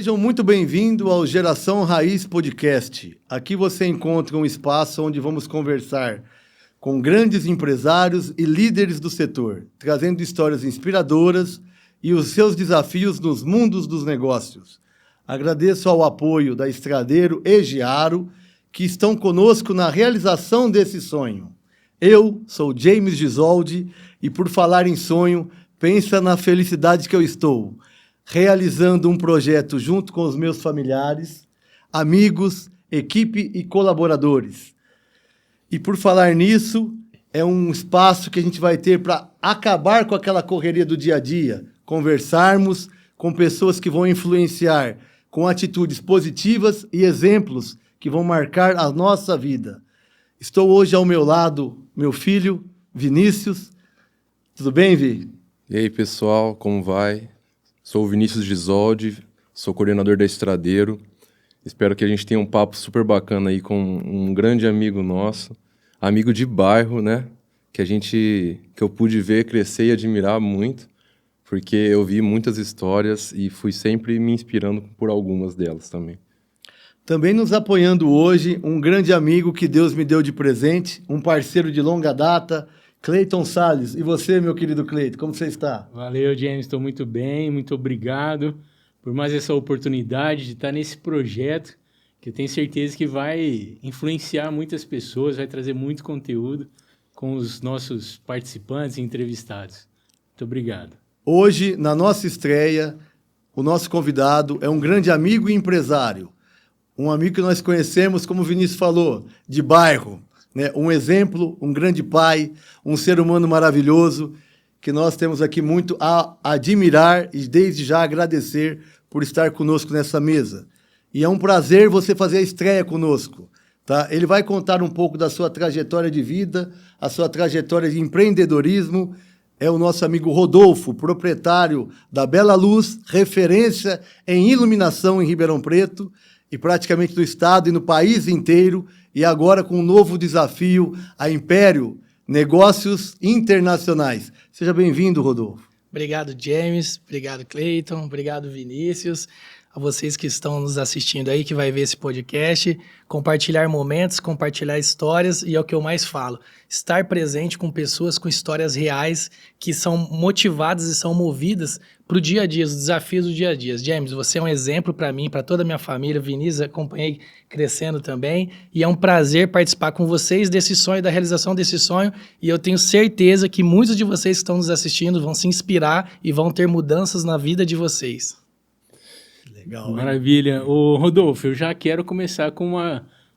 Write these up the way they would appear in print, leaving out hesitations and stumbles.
Sejam muito bem-vindos ao Geração Raiz Podcast. Aqui você encontra um espaço onde vamos conversar com grandes empresários e líderes do setor, trazendo histórias inspiradoras e os seus desafios nos mundos dos negócios. Agradeço ao apoio da Estradeiro e Giaro, que estão conosco na realização desse sonho. Eu sou James Gisoldi e, por falar em sonho, pensa na felicidade que eu estou, realizando um projeto junto com os meus familiares, amigos, equipe e colaboradores. E por falar nisso, é um espaço que a gente vai ter para acabar com aquela correria do dia a dia, conversarmos com pessoas que vão influenciar com atitudes positivas e exemplos que vão marcar a nossa vida. Estou hoje ao meu lado, meu filho, Vinícius. Tudo bem, Vi? E aí, pessoal, como vai? Sou o Vinícius Gisoldi, sou coordenador da Estradeiro. Espero que a gente tenha um papo super bacana aí com um grande amigo nosso, amigo de bairro, né? Que eu pude ver crescer e admirar muito, porque eu vi muitas histórias e fui sempre me inspirando por algumas delas também. Também nos apoiando hoje, um grande amigo que Deus me deu de presente, um parceiro de longa data, Cleiton Salles. E você, meu querido Cleiton, como você está? Valeu, James, estou muito bem, muito obrigado por mais essa oportunidade de estar nesse projeto, que eu tenho certeza que vai influenciar muitas pessoas, vai trazer muito conteúdo com os nossos participantes e entrevistados. Muito obrigado. Hoje, na nossa estreia, o nosso convidado é um grande amigo e empresário, um amigo que nós conhecemos, como o Vinícius falou, de bairro, né? Um exemplo, um grande pai, um ser humano maravilhoso, que nós temos aqui muito a admirar e desde já agradecer por estar conosco nessa mesa. E é um prazer você fazer a estreia conosco, tá? Ele vai contar um pouco da sua trajetória de vida, a sua trajetória de empreendedorismo. É o nosso amigo Rodolfo, proprietário da Bela Luz, referência em iluminação em Ribeirão Preto, e praticamente no estado e no país inteiro, e agora com um novo desafio, a Império Negócios Internacionais. Seja bem-vindo, Rodolfo. Obrigado, James. Obrigado, Cleiton. Obrigado, Vinícius. A vocês que estão nos assistindo aí, que vai ver esse podcast, compartilhar momentos, compartilhar histórias, e é o que eu mais falo, estar presente com pessoas com histórias reais, que são motivadas e são movidas para o dia a dia, os desafios do dia a dia. James, você é um exemplo para mim, para toda a minha família, Vinícius, acompanhei crescendo também, e é um prazer participar com vocês desse sonho, da realização desse sonho, e eu tenho certeza que muitos de vocês que estão nos assistindo vão se inspirar e vão ter mudanças na vida de vocês. Legal, maravilha. Ô, Rodolfo, eu já quero começar com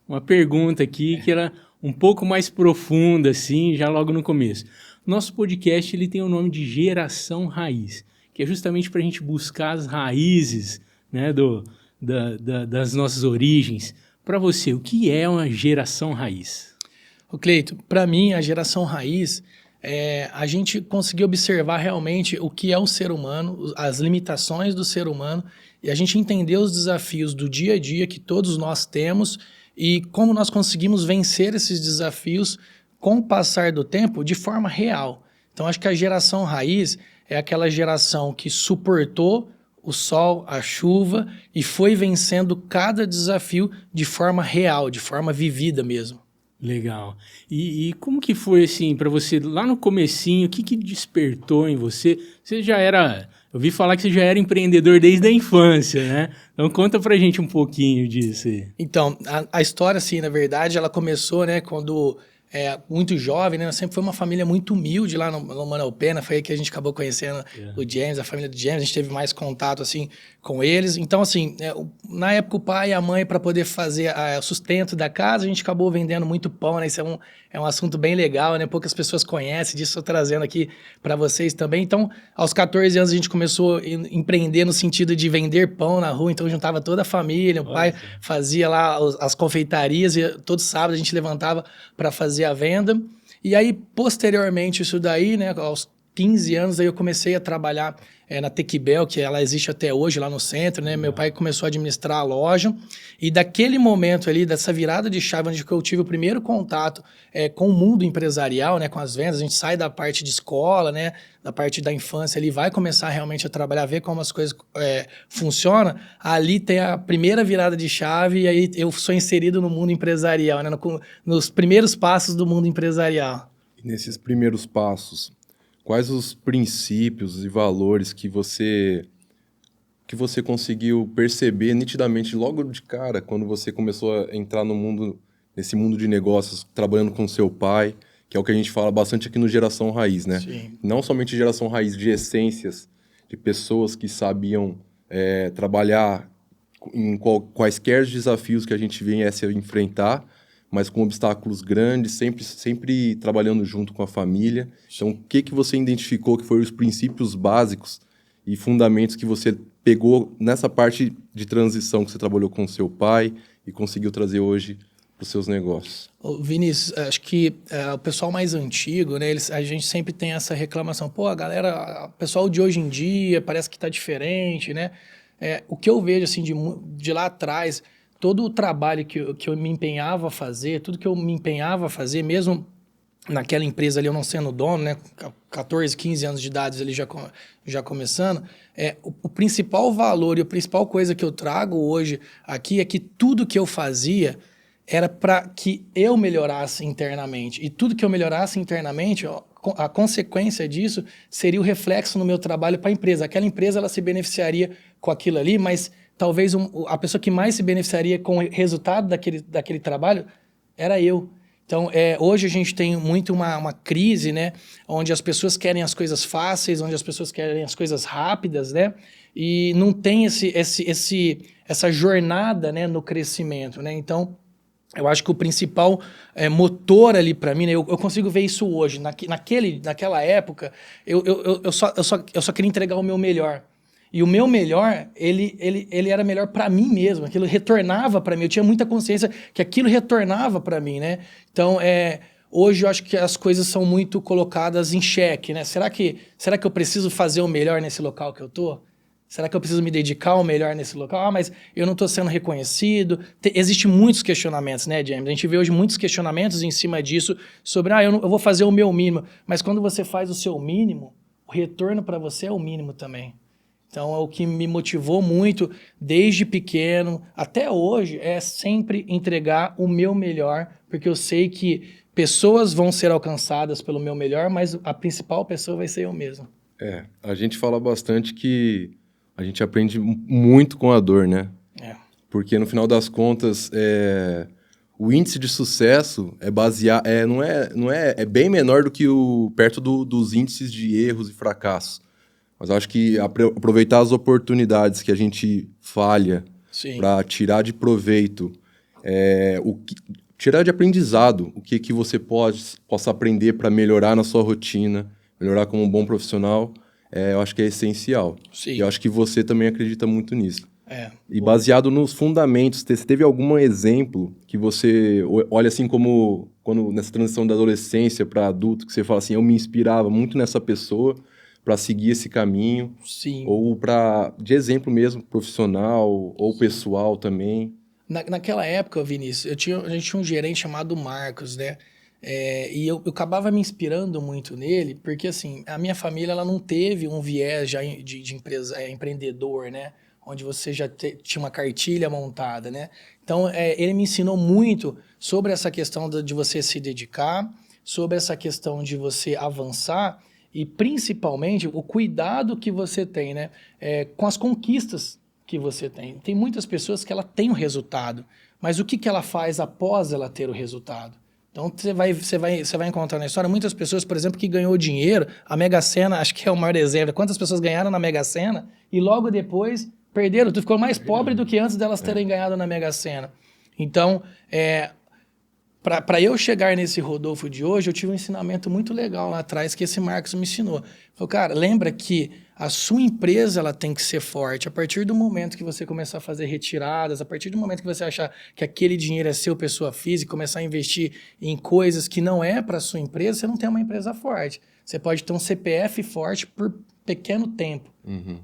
uma pergunta aqui, que era um pouco mais profunda, assim, já logo no começo. Nosso podcast ele tem o nome de Geração Raiz, que é justamente para a gente buscar as raízes, né, das nossas origens. Para você, o que é uma geração raiz? Ô, Cleito, para mim, a geração raiz a gente conseguir observar realmente o que é o ser humano, as limitações do ser humano, e a gente entender os desafios do dia a dia que todos nós temos e como nós conseguimos vencer esses desafios com o passar do tempo de forma real. Então, acho que a geração raiz é aquela geração que suportou o sol, a chuva e foi vencendo cada desafio de forma real, de forma vivida mesmo. Legal. E como que foi, assim, para você, lá no comecinho, o que despertou em você? Você já era... Eu ouvi falar que você já era empreendedor desde a infância, né? Então, conta pra gente um pouquinho disso aí. Então, a história, assim, na verdade, ela começou, né, quando... muito jovem, né? Sempre foi uma família muito humilde lá no Manuel Pena, foi aí que a gente acabou conhecendo o James, a família do James, a gente teve mais contato, assim, com eles. Então, assim, na época o pai e a mãe, para poder fazer o sustento da casa, a gente acabou vendendo muito pão, né? Isso é um assunto bem legal, né? Poucas pessoas conhecem, disso estou trazendo aqui para vocês também. Então, aos 14 anos a gente começou a empreender no sentido de vender pão na rua, então juntava toda a família, o pai fazia lá as confeitarias e todo sábado a gente levantava para fazer a venda. E aí, posteriormente, isso daí, né, aos 15 anos, aí eu comecei a trabalhar na Tequibel, que ela existe até hoje lá no centro, né? Meu pai começou a administrar a loja. E daquele momento ali, dessa virada de chave, onde eu tive o primeiro contato com o mundo empresarial, né? Com as vendas, a gente sai da parte de escola, né? Da parte da infância, ele vai começar realmente a trabalhar, ver como as coisas funcionam. Ali tem a primeira virada de chave e aí eu sou inserido no mundo empresarial, né? Nos primeiros passos do mundo empresarial. E nesses primeiros passos, quais os princípios e valores que você conseguiu perceber nitidamente logo de cara quando você começou a entrar nesse mundo de negócios, trabalhando com seu pai, que é o que a gente fala bastante aqui no Geração Raiz, né? Sim. Não somente Geração Raiz de essências, de pessoas que sabiam trabalhar em quaisquer desafios que a gente viesse a enfrentar, mas com obstáculos grandes, sempre trabalhando junto com a família. Então, o que você identificou que foram os princípios básicos e fundamentos que você pegou nessa parte de transição que você trabalhou com seu pai e conseguiu trazer hoje para os seus negócios? Vinícius, acho que o pessoal mais antigo, né, a gente sempre tem essa reclamação. Pô, o pessoal de hoje em dia parece que está diferente, né? O que eu vejo assim, de lá atrás, todo o trabalho que eu me empenhava a fazer, tudo que eu me empenhava a fazer, mesmo naquela empresa ali eu não sendo dono, né, 14, 15 anos de idade ali já começando, o principal valor e a principal coisa que eu trago hoje aqui é que tudo que eu fazia era para que eu melhorasse internamente. E tudo que eu melhorasse internamente, a consequência disso seria o reflexo no meu trabalho para a empresa. Aquela empresa ela se beneficiaria com aquilo ali, mas talvez a pessoa que mais se beneficiaria com o resultado daquele trabalho era eu. Então, hoje a gente tem muito uma crise, né? Onde as pessoas querem as coisas fáceis, onde as pessoas querem as coisas rápidas, né? E não tem essa jornada, né, no crescimento, né? Então, eu acho que o principal motor ali para mim, né, eu consigo ver isso hoje. Naquela época, eu só queria entregar o meu melhor. E o meu melhor, ele era melhor para mim mesmo. Aquilo retornava para mim. Eu tinha muita consciência que aquilo retornava para mim, né? Então, hoje eu acho que as coisas são muito colocadas em xeque, né? Será que eu preciso fazer o melhor nesse local que eu tô? Será que eu preciso me dedicar ao melhor nesse local? Ah, mas eu não estou sendo reconhecido. Existem muitos questionamentos, né, James? A gente vê hoje muitos questionamentos em cima disso sobre, eu vou fazer o meu mínimo. Mas quando você faz o seu mínimo, o retorno para você é o mínimo também. Então, é o que me motivou muito, desde pequeno até hoje, é sempre entregar o meu melhor, porque eu sei que pessoas vão ser alcançadas pelo meu melhor, mas a principal pessoa vai ser eu mesmo. A gente fala bastante que a gente aprende muito com a dor, né? Porque no final das contas, o índice de sucesso é baseado, é bem menor do que perto dos índices de erros e fracassos. Mas eu acho que aproveitar as oportunidades que a gente falha para tirar de proveito, tirar de aprendizado o que você possa aprender para melhorar na sua rotina, melhorar como um bom profissional, eu acho que é essencial. Sim. E eu acho que você também acredita muito nisso. E baseado nos fundamentos, você teve algum exemplo que você olha assim como quando nessa transição da adolescência para adulto, que você fala assim, eu me inspirava muito nessa pessoa para seguir esse caminho? Sim. Ou de exemplo mesmo, profissional ou pessoal também? Naquela época, Vinícius, a gente tinha um gerente chamado Marcos, né? E eu acabava me inspirando muito nele, porque assim, a minha família ela não teve um viés já de empresa, empreendedor, né? Onde você já tinha uma cartilha montada, né? Então, ele me ensinou muito sobre essa questão de você se dedicar, sobre essa questão de você avançar, e principalmente o cuidado que você tem, né? Com as conquistas que você tem. Tem muitas pessoas que ela tem o resultado, mas o que ela faz após ela ter o resultado? Então você vai encontrar na história muitas pessoas, por exemplo, que ganhou dinheiro, a Mega Sena, acho que é o maior exemplo. Quantas pessoas ganharam na Mega Sena e logo depois perderam, tu ficou mais pobre do que antes delas terem ganhado na Mega Sena. Então, para eu chegar nesse Rodolfo de hoje, eu tive um ensinamento muito legal lá atrás que esse Marcos me ensinou. Falou, cara, lembra que a sua empresa ela tem que ser forte. A partir do momento que você começar a fazer retiradas, a partir do momento que você achar que aquele dinheiro é seu, pessoa física, começar a investir em coisas que não é para sua empresa, você não tem uma empresa forte. Você pode ter um CPF forte por pequeno tempo,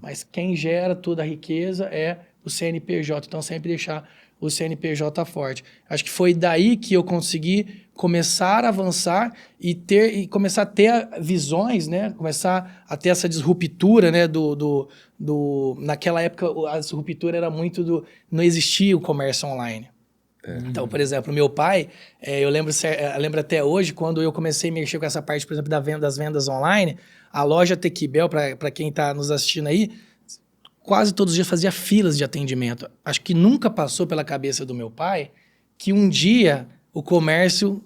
mas quem gera toda a riqueza é o CNPJ. Então, sempre deixar o CNPJ forte. Acho que foi daí que eu consegui começar a avançar e começar a ter visões, né? Começar a ter essa disruptura, né? Naquela época, a disruptura era muito não existia o comércio online. Então, por exemplo, meu pai, eu lembro até hoje, quando eu comecei a mexer com essa parte, por exemplo, das vendas online, a loja Tequibel, para quem está nos assistindo aí, quase todos os dias fazia filas de atendimento. Acho que nunca passou pela cabeça do meu pai que um dia o comércio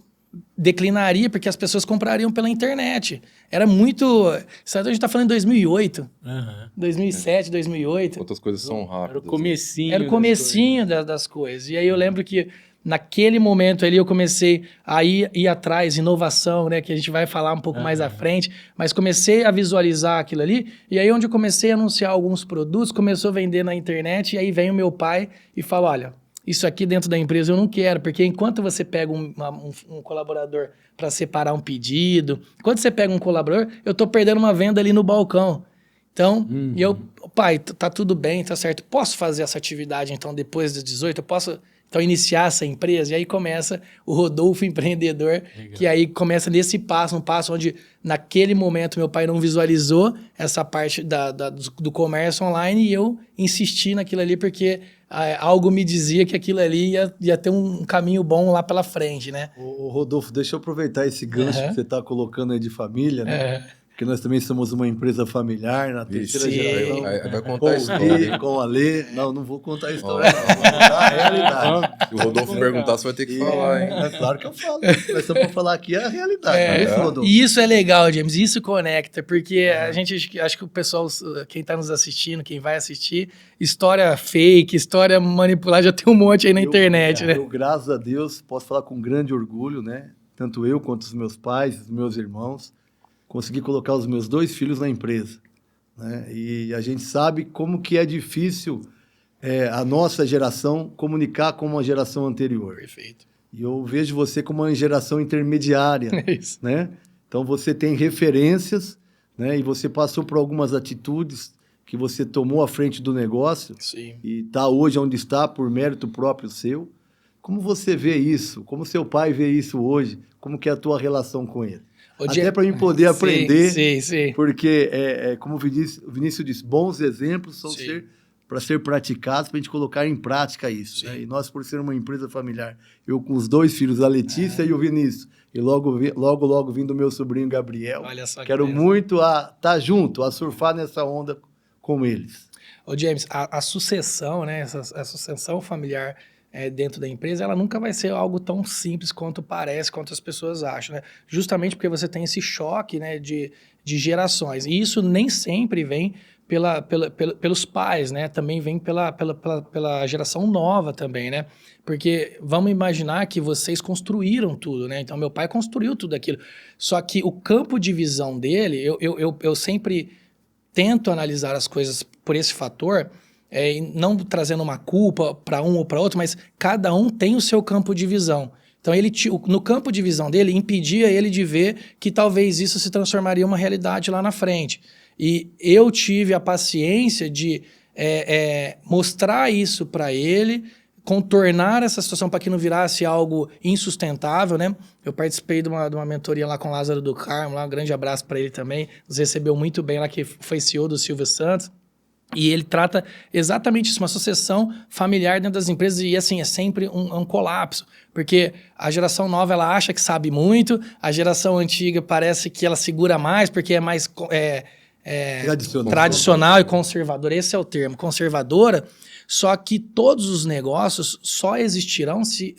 declinaria, porque as pessoas comprariam pela internet. Era muito... Sabe, a gente está falando em 2008, 2007, 2008. Outras coisas são rápidas. Era o comecinho. Era o comecinho das coisas. E aí eu lembro que naquele momento ali eu comecei a ir atrás, inovação, né, que a gente vai falar um pouco mais à frente, mas comecei a visualizar aquilo ali, e aí onde eu comecei a anunciar alguns produtos, começou a vender na internet, e aí vem o meu pai e fala, olha, isso aqui dentro da empresa eu não quero, porque enquanto você pega um colaborador para separar um pedido, enquanto você pega um colaborador, eu estou perdendo uma venda ali no balcão. Então, e eu, pai, tá tudo bem, tá certo, posso fazer essa atividade então depois das 18, eu posso... Então, iniciar essa empresa, e aí começa o Rodolfo empreendedor, legal. Que aí começa nesse passo, um passo onde, naquele momento, meu pai não visualizou essa parte do comércio online, e eu insisti naquilo ali, porque algo me dizia que aquilo ali ia ter um caminho bom lá pela frente, né? Ô, Rodolfo, deixa eu aproveitar esse gancho que você está colocando aí de família, né? Porque nós também somos uma empresa familiar, na terceira geração. Vai contar a história. Com a Lê. Não vou contar a história, não. Vou contar a realidade. Se o Rodolfo perguntar, você vai ter que falar, hein? É claro que eu falo. Nós estamos para falar aqui a realidade. Rodolfo? E isso é legal, James. Isso conecta, porque a gente, acho que o pessoal, quem está nos assistindo, quem vai assistir, história fake, história manipulada, já tem um monte aí na internet, né? Eu, graças a Deus, posso falar com grande orgulho, né? Tanto eu quanto os meus pais, os meus irmãos, consegui colocar os meus 2 filhos na empresa, né? E a gente sabe como que é difícil a nossa geração comunicar com uma geração anterior. Perfeito. E eu vejo você como uma geração intermediária, né? Então você tem referências, né? E você passou por algumas atitudes que você tomou à frente do negócio. Sim. E está hoje onde está por mérito próprio seu. Como você vê isso? Como seu pai vê isso hoje? Como que é a tua relação com ele? Até para mim poder aprender, sim. Porque, como o Vinícius disse, bons exemplos são para ser praticados, para a gente colocar em prática isso. Né? E nós, por ser uma empresa familiar, eu com os 2 filhos, a Letícia e o Vinícius, e logo vindo o meu sobrinho Gabriel, olha só que quero muito estar junto, a surfar nessa onda com eles. Ô James, a sucessão, né, essa sucessão familiar dentro da empresa, ela nunca vai ser algo tão simples quanto parece, quanto as pessoas acham, né? Justamente porque você tem esse choque, né, de gerações. E isso nem sempre vem pelos pais, né? Também vem pela geração nova também, né? Porque vamos imaginar que vocês construíram tudo, né? Então, meu pai construiu tudo aquilo. Só que o campo de visão dele, eu sempre tento analisar as coisas por esse fator, não trazendo uma culpa para um ou para outro, mas cada um tem o seu campo de visão. Então, no campo de visão dele, impedia ele de ver que talvez isso se transformaria em uma realidade lá na frente. E eu tive a paciência de mostrar isso para ele, contornar essa situação para que não virasse algo insustentável, né? Eu participei de uma mentoria lá com o Lázaro do Carmo, lá, um grande abraço para ele também, nos recebeu muito bem lá, que foi CEO do Silvio Santos. E ele trata exatamente isso, uma sucessão familiar dentro das empresas, e assim, é sempre um colapso, porque a geração nova, ela acha que sabe muito, a geração antiga parece que ela segura mais, porque é mais tradicional e conservadora, esse é o termo, conservadora, só que todos os negócios só existirão se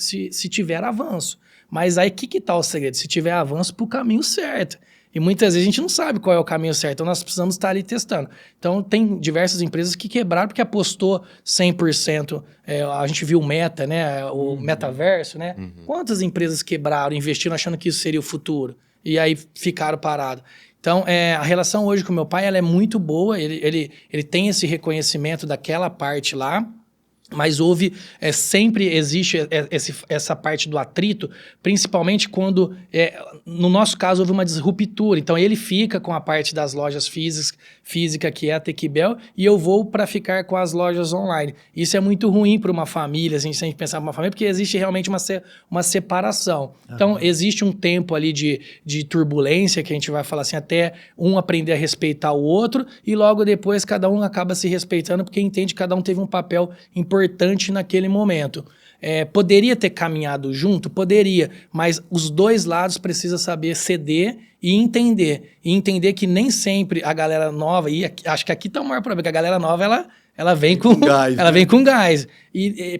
tiver avanço. Mas aí, o que está o segredo? Se tiver avanço para o caminho certo. E muitas vezes a gente não sabe qual é o caminho certo, então nós precisamos estar ali testando. Então tem diversas empresas que quebraram porque apostou 100%. A gente viu o Meta, né? O metaverso, né? Quantas empresas quebraram, investiram achando que isso seria o futuro? E aí ficaram parados. Então, a relação hoje com meu pai ela é muito boa, ele tem esse reconhecimento daquela parte lá, mas sempre existe essa parte do atrito, principalmente quando, no nosso caso, houve uma disruptura. Então, ele fica com a parte das lojas física, que é a TechBel, e eu vou para ficar com as lojas online. Isso é muito ruim para uma família, assim, se a gente pensar numa família, porque existe realmente uma separação. Então, existe um tempo ali de turbulência, que a gente vai falar assim, até um aprender a respeitar o outro, e logo depois cada um acaba se respeitando, porque entende que cada um teve um papel importante naquele momento. Poderia ter caminhado junto? Poderia, mas os dois lados precisam saber ceder e entender que nem sempre a galera nova, e acho que aqui está o maior problema, que a galera nova ela vem com gás, ela vem com gás.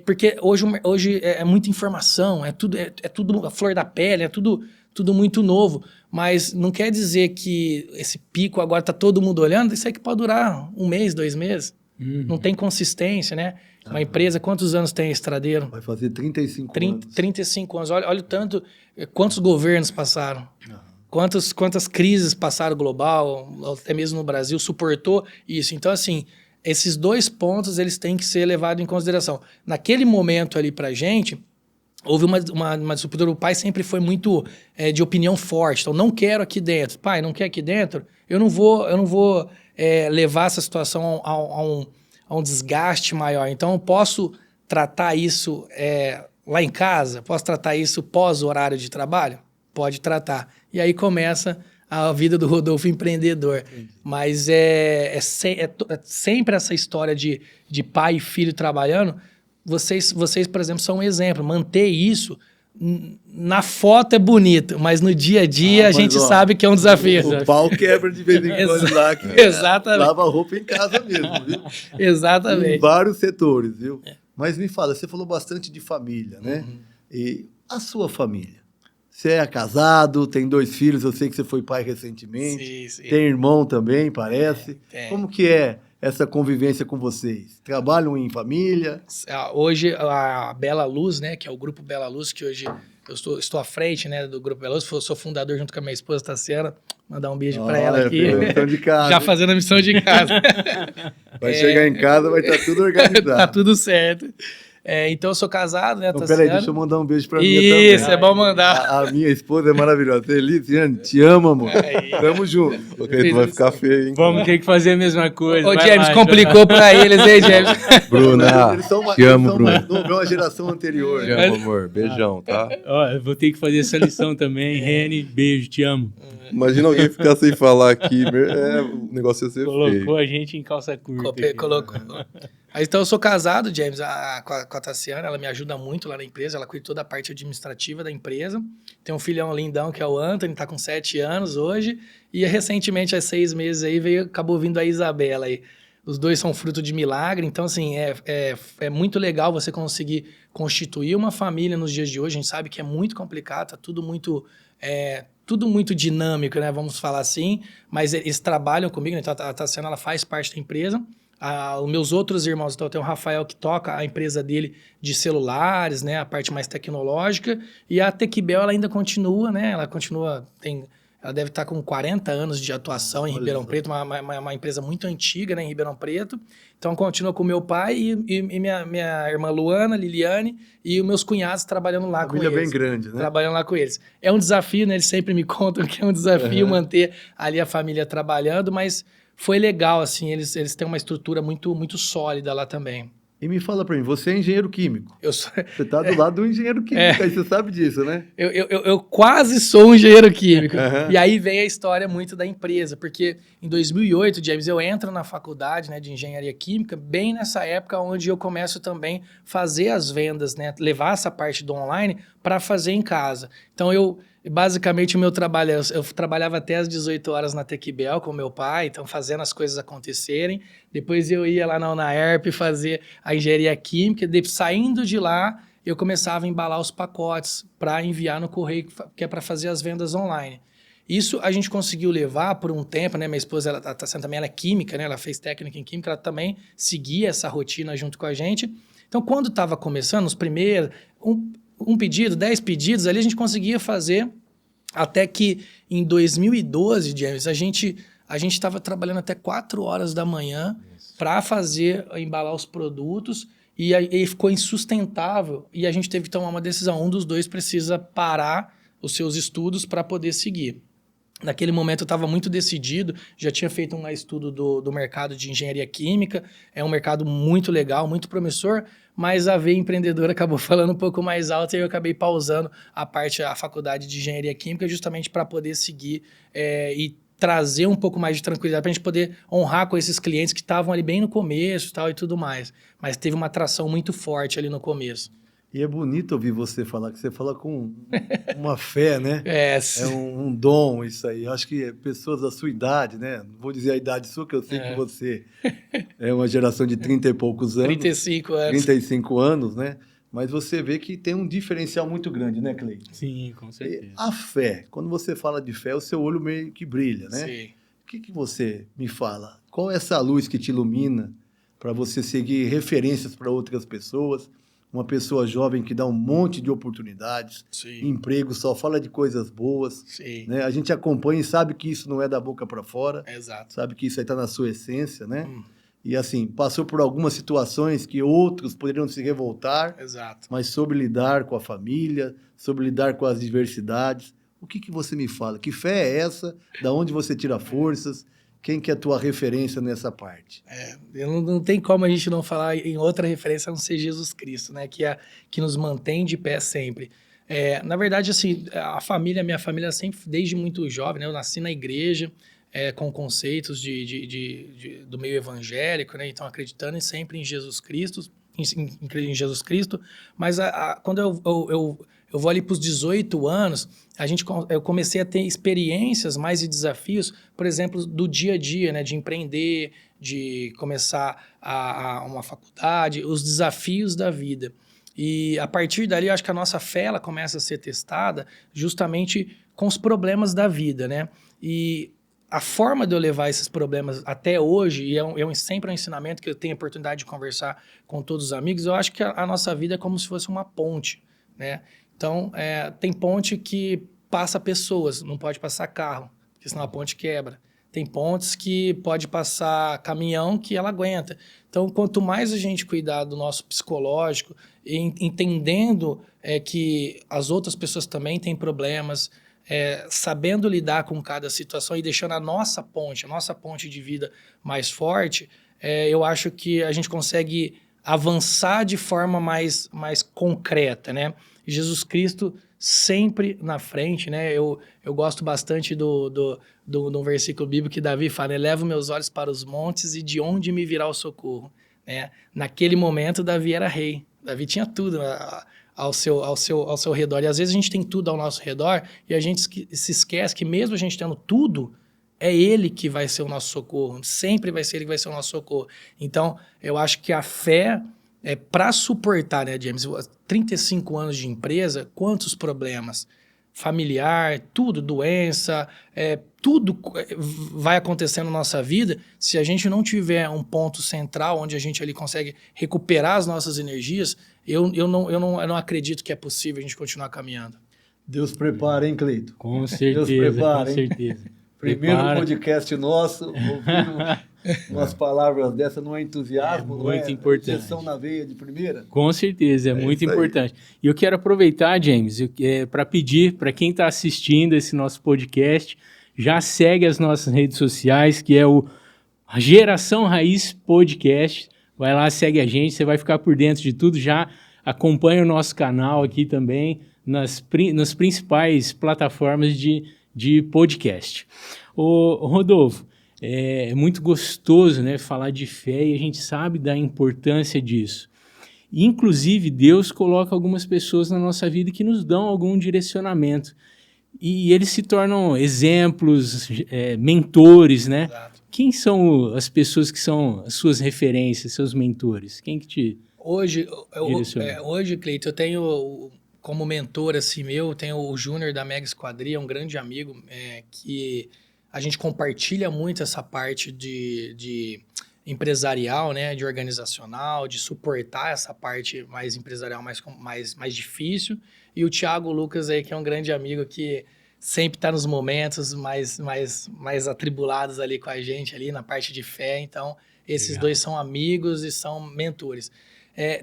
Porque hoje é muita informação, é tudo a flor da pele, é tudo muito novo, mas não quer dizer que esse pico agora está todo mundo olhando, isso aí que pode durar 1 mês, 2 meses. Não tem consistência, né? Uma empresa, quantos anos tem a Estradeiro? Vai fazer 35 anos. 35 anos. Olha o tanto, quantos governos passaram, quantas crises passaram global, até mesmo no Brasil, suportou isso. Então, assim, esses 2 pontos, eles têm que ser levados em consideração. Naquele momento ali pra gente, houve uma disruptura. O pai sempre foi muito de opinião forte. Então, não quero aqui dentro. Pai, não quer aqui dentro? Eu não vou levar essa situação a um desgaste maior. Então, eu posso tratar isso lá em casa? Posso tratar isso pós o horário de trabalho? Pode tratar. E aí começa a vida do Rodolfo empreendedor. Entendi. Mas sempre essa história de pai e filho trabalhando. Vocês, por exemplo, são um exemplo. Manter isso, na foto é bonito, mas no dia a dia a gente sabe que é um desafio. O pau quebra de vez em quando lá. Exatamente. Lava roupa em casa mesmo, viu? Exatamente. Em vários setores, viu? Mas me fala, você falou bastante de família, né? E a sua família? Você é casado, tem 2 filhos, eu sei que você foi pai recentemente. Sim. Tem irmão também, parece. Tem. Como que é essa convivência com vocês? Trabalham em família? Hoje, a Bela Luz, né, que é o Grupo Bela Luz, que hoje eu estou à frente, né, do Grupo Bela Luz, sou fundador junto com a minha esposa, Tassiana. Mandar um beijo para ela aqui. Missão de casa. Já fazendo a missão de casa. Vai chegar em casa, vai estar tudo organizado. Tá tudo certo. Então, eu sou casado, né, Tassiana? Peraí, deixa eu mandar um beijo pra minha também. Isso, é bom mandar. A minha esposa é maravilhosa. Elisiane, te amo, amor. Tamo junto. Ok, tu vai ficar feio, hein? Vamos ter que fazer a mesma coisa. Ô, James, complicou pra eles, hein, James? Bruna, te amo, Bruna. Não, a geração anterior. Te amo, amor. Beijão, tá? Ó, eu vou ter que fazer essa lição também. Reni, beijo, te amo. Imagina alguém ficar sem falar aqui. O negócio ia ser Colocou feio. a gente em calça curta. Colocou. Então, eu sou casado, James, com a Tassiana, ela me ajuda muito lá na empresa, ela cuida toda a parte administrativa da empresa. Tem um filhão lindão que é o Anthony, tá com 7 anos hoje, e recentemente, há 6 meses aí, acabou vindo a Isabela aí. Os 2 são fruto de milagre, então assim, é muito legal você conseguir constituir uma família nos dias de hoje. A gente sabe que é muito complicado, tá tudo muito dinâmico, né? Vamos falar assim, mas eles trabalham comigo, né? A Tassiana, ela faz parte da empresa. Os meus outros irmãos, então eu tenho o Rafael que toca a empresa dele de celulares, né? A parte mais tecnológica, e a TechBel ela ainda continua, né? Ela deve estar com 40 anos de atuação em Ribeirão Preto, uma empresa muito antiga, né, em Ribeirão Preto. Então, continua com meu pai e minha irmã Luana, Liliane, e os meus cunhados trabalhando lá com eles. Família bem grande, né? Trabalhando lá com eles. É um desafio, né? Eles sempre me contam que é um desafio manter ali a família trabalhando, mas foi legal, assim, eles têm uma estrutura muito, muito sólida lá também. E me fala pra mim, você é engenheiro químico. Você tá do lado do engenheiro químico, aí você sabe disso, né? Eu quase sou um engenheiro químico. E aí vem a história muito da empresa, porque em 2008, James, eu entro na faculdade, né, de engenharia química, bem nessa época onde eu começo também fazer as vendas, né, levar essa parte do online para fazer em casa. Então, basicamente, o meu trabalho, eu trabalhava até às 18 horas na TechBel com meu pai, então fazendo as coisas acontecerem. Depois eu ia lá na UNAERP fazer a engenharia química. Saindo de lá, eu começava a embalar os pacotes para enviar no correio, que é para fazer as vendas online. Isso a gente conseguiu levar por um tempo, né? Minha esposa, também ela é química, né? Ela fez técnica em química, ela também seguia essa rotina junto com a gente. Então, quando estava começando, os primeiros, um pedido, 10 pedidos, ali a gente conseguia fazer, até que em 2012, James, a gente estava trabalhando até 4 horas da manhã para embalar os produtos, e aí ficou insustentável, e a gente teve que tomar uma decisão. Um dos dois precisa parar os seus estudos para poder seguir. Naquele momento eu estava muito decidido, já tinha feito um estudo do mercado de engenharia química, é um mercado muito legal, muito promissor, mas a veia empreendedora acabou falando um pouco mais alto e eu acabei pausando a faculdade de engenharia química justamente para poder seguir e trazer um pouco mais de tranquilidade para a gente poder honrar com esses clientes que estavam ali bem no começo e tudo mais. Mas teve uma atração muito forte ali no começo. E é bonito ouvir você falar, que você fala com uma fé, né? É um dom isso aí. Eu acho que pessoas da sua idade, né? Não vou dizer a idade sua, que eu sei que você é uma geração de 30 e poucos anos. 35 anos. 35 anos, né? Mas você vê que tem um diferencial muito grande, né, Cleiton? Sim, com certeza. E a fé, quando você fala de fé, o seu olho meio que brilha, né? Sim. O que você me fala? Qual é essa luz que te ilumina para você seguir referências para outras pessoas? Uma pessoa jovem que dá um monte de oportunidades, emprego, só fala de coisas boas. Né? A gente acompanha e sabe que isso não é da boca para fora. Exato. Sabe que isso aí está na sua essência, né? E assim, passou por algumas situações que outros poderiam se revoltar. Exato. Mas soube lidar com a família, soube lidar com as diversidades. O que você me fala? Que fé é essa? Da onde você tira forças? Quem que é a tua referência nessa parte? Não tem como a gente não falar em outra referência a não ser Jesus Cristo, né? Que nos mantém de pé sempre. Na verdade, assim, minha família sempre, desde muito jovem, né? Eu nasci na igreja, com conceitos do meio evangélico, né? Então, acreditando sempre em Jesus Cristo, em Jesus Cristo. Mas quando eu vou ali para os 18 anos, eu comecei a ter experiências mais e desafios, por exemplo, do dia a dia, né? De empreender, de começar uma faculdade, os desafios da vida. E a partir dali, eu acho que a nossa fé ela começa a ser testada justamente com os problemas da vida, né? E a forma de eu levar esses problemas até hoje, e sempre um ensinamento que eu tenho a oportunidade de conversar com todos os amigos, eu acho que a nossa vida é como se fosse uma ponte, né? Então, tem ponte que passa pessoas, não pode passar carro, porque senão a ponte quebra. Tem pontes que pode passar caminhão que ela aguenta. Então, quanto mais a gente cuidar do nosso psicológico, entendendo que as outras pessoas também têm problemas, sabendo lidar com cada situação e deixando a nossa ponte de vida mais forte, eu acho que a gente consegue avançar de forma mais concreta, né? Jesus Cristo sempre na frente, né? Eu gosto bastante do versículo bíblico que Davi fala, eleva meus olhos para os montes e de onde me virá o socorro, né? Naquele momento, Davi era rei. Davi tinha tudo ao seu redor. E às vezes a gente tem tudo ao nosso redor e a gente se esquece que mesmo a gente tendo tudo, é ele que vai ser o nosso socorro. Sempre vai ser ele que vai ser o nosso socorro. Então, eu acho que a fé para suportar, né, James? 35 anos de empresa, quantos problemas? Familiar, tudo, doença, tudo vai acontecendo na nossa vida. Se a gente não tiver um ponto central onde a gente ali consegue recuperar as nossas energias, eu não acredito que é possível a gente continuar caminhando. Deus prepara, hein, Cleiton? Com certeza, Deus prepara, com certeza. Primeiro podcast nosso, ouvindo umas palavras dessas, não é entusiasmo, não muito importante. Injeção na veia de primeira? Com certeza, é muito importante. E eu quero aproveitar, James, para pedir para quem está assistindo esse nosso podcast, já segue as nossas redes sociais, que é o Geração Raiz Podcast. Vai lá, segue a gente, você vai ficar por dentro de tudo. Já acompanha o nosso canal aqui também, nas principais plataformas de podcast. Ô, Rodolfo, é muito gostoso, né, falar de fé e a gente sabe da importância disso. Inclusive, Deus coloca algumas pessoas na nossa vida que nos dão algum direcionamento. E eles se tornam exemplos, mentores, né? Exato. Quem são as pessoas que são as suas referências, seus mentores? Quem que te direciona? Hoje, Cleiton, eu tenho como mentor assim meu, tem o Júnior da Mega Esquadria, um grande amigo, que a gente compartilha muito essa parte de empresarial, né, de organizacional, de suportar essa parte mais empresarial, mais difícil. E o Thiago Lucas aí, que é um grande amigo que sempre está nos momentos mais atribulados ali com a gente, ali na parte de fé. Então, esses dois são amigos e são mentores.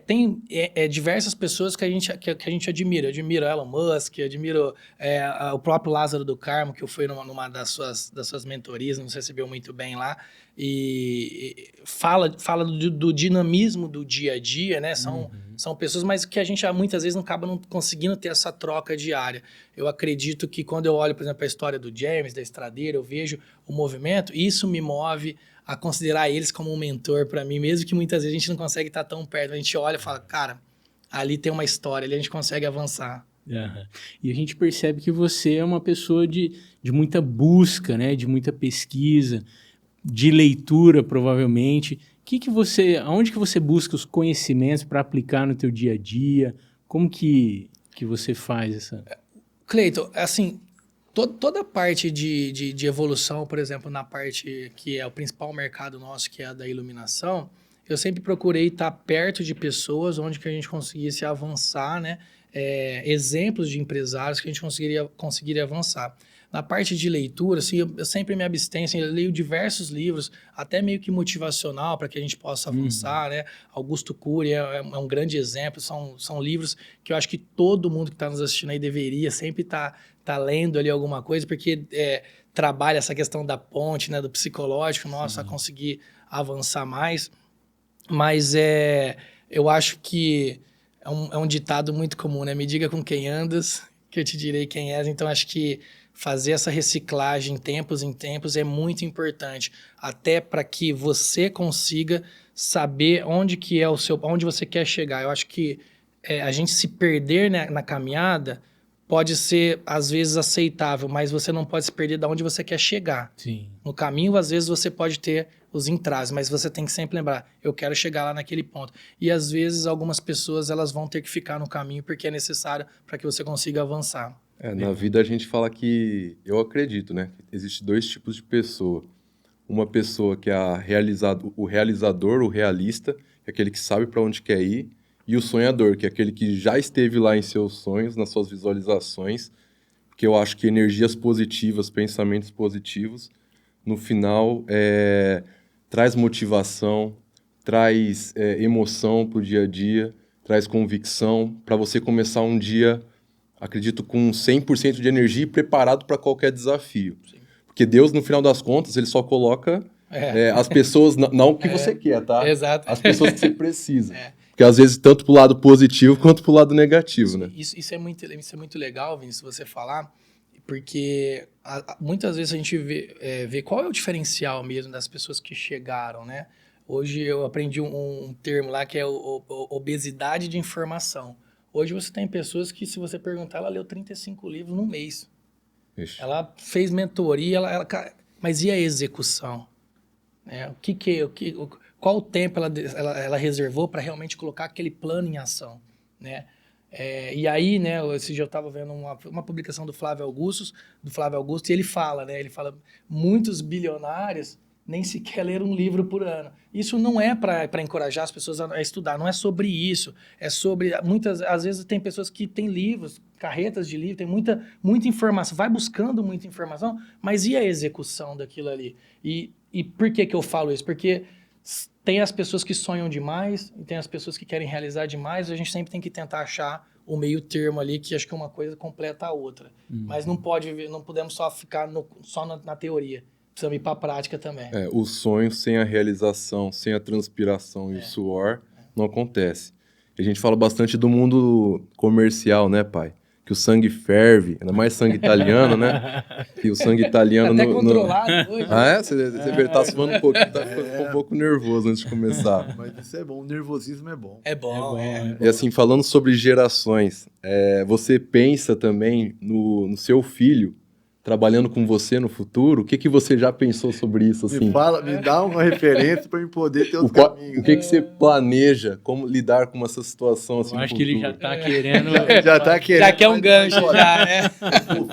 Tem diversas pessoas que a gente admira. Eu admiro Elon Musk, admiro o próprio Lázaro do Carmo, que eu fui numa das suas mentorias, nos recebeu muito bem lá. E fala do dinamismo do dia a dia, né? São pessoas, mas que a gente muitas vezes não acaba não conseguindo ter essa troca diária. Eu acredito que quando eu olho, por exemplo, a história do James, da Estradeira, eu vejo o movimento, isso me move a considerar eles como um mentor para mim, mesmo que muitas vezes a gente não consegue estar tão perto. A gente olha e fala, cara, ali tem uma história, ali a gente consegue avançar. Uhum. E a gente percebe que você é uma pessoa de muita busca, né? De muita pesquisa, de leitura, provavelmente. Aonde que você busca os conhecimentos para aplicar no teu dia a dia? Como que você faz essa... Cleiton, assim, toda a parte de evolução, por exemplo, na parte que é o principal mercado nosso, que é a da iluminação, eu sempre procurei estar perto de pessoas onde que a gente conseguisse avançar, né? Exemplos de empresários que a gente conseguiria avançar. Na parte de leitura, assim, eu sempre me abstenho, assim, eu leio diversos livros, até meio que motivacional, para que a gente possa avançar, né? Augusto Cury é um grande exemplo, são livros que eu acho que todo mundo que está nos assistindo aí deveria sempre tá lendo ali alguma coisa, porque trabalha essa questão da ponte, né? Do psicológico, nossa, a conseguir avançar mais. Mas eu acho que é um ditado muito comum, né? Me diga com quem andas, que eu te direi quem és. Então, acho que fazer essa reciclagem tempos em tempos é muito importante, até para que você consiga saber onde você quer chegar. Eu acho que a gente se perder, né, na caminhada pode ser, às vezes, aceitável, mas você não pode se perder de onde você quer chegar. Sim. No caminho, às vezes, você pode ter os entraves, mas você tem que sempre lembrar, eu quero chegar lá naquele ponto. E, às vezes, algumas pessoas elas vão ter que ficar no caminho porque é necessário para que você consiga avançar. Na vida a gente fala que, eu acredito, né? Existem dois tipos de pessoa. Uma pessoa que é o realizador, o realista, que é aquele que sabe para onde quer ir, e o sonhador, que é aquele que já esteve lá em seus sonhos, nas suas visualizações, que eu acho que energias positivas, pensamentos positivos, no final, traz motivação, traz emoção para o dia a dia, traz convicção para você começar um dia, acredito, com 100% de energia e preparado para qualquer desafio. Sim. Porque Deus, no final das contas, ele só coloca as pessoas, não o que você quer, tá? Exato. As pessoas que você precisa. Porque às vezes tanto pro lado positivo quanto pro lado negativo, né? Isso é muito legal, Vinícius, você falar, porque muitas vezes a gente vê qual é o diferencial mesmo das pessoas que chegaram, né? Hoje eu aprendi um termo lá que é obesidade de informação. Hoje você tem pessoas que, se você perguntar, ela leu 35 livros num mês. Ixi. Ela fez mentoria, mas e a execução? Qual o tempo ela reservou para realmente colocar aquele plano em ação? Né? E aí, né, esse dia eu estava vendo uma publicação do Flávio Augusto, e ele fala, muitos bilionários nem sequer ler um livro por ano. Isso não é para encorajar as pessoas a estudar, não é sobre isso. É sobre, às vezes tem pessoas que têm livros, carretas de livro, tem muita informação, vai buscando muita informação, mas e a execução daquilo ali? E por que eu falo isso? Porque tem as pessoas que sonham demais, e tem as pessoas que querem realizar demais, a gente sempre tem que tentar achar o meio termo ali, que acho que uma coisa completa a outra. Mas não podemos só ficar só na teoria. Precisamos ir para a prática também. O sonho sem a realização, sem a transpiração e o suor, não acontece. E a gente fala bastante do mundo comercial, né, pai? Que o sangue ferve, ainda mais sangue italiano, né? Que o sangue italiano... Até controlado hoje. Você tá suando um pouquinho, tá ficando um pouco nervoso antes de começar. Mas isso é bom, o nervosismo é bom. É bom. E assim, falando sobre gerações, você pensa também no seu filho, trabalhando com você no futuro, o que você já pensou sobre isso? Assim? Me dá uma referência para eu poder ter os caminhos. O que você planeja, como lidar com essa situação assim? Eu acho que ele já está querendo. Já tá querendo. Já quer um gancho, já, né?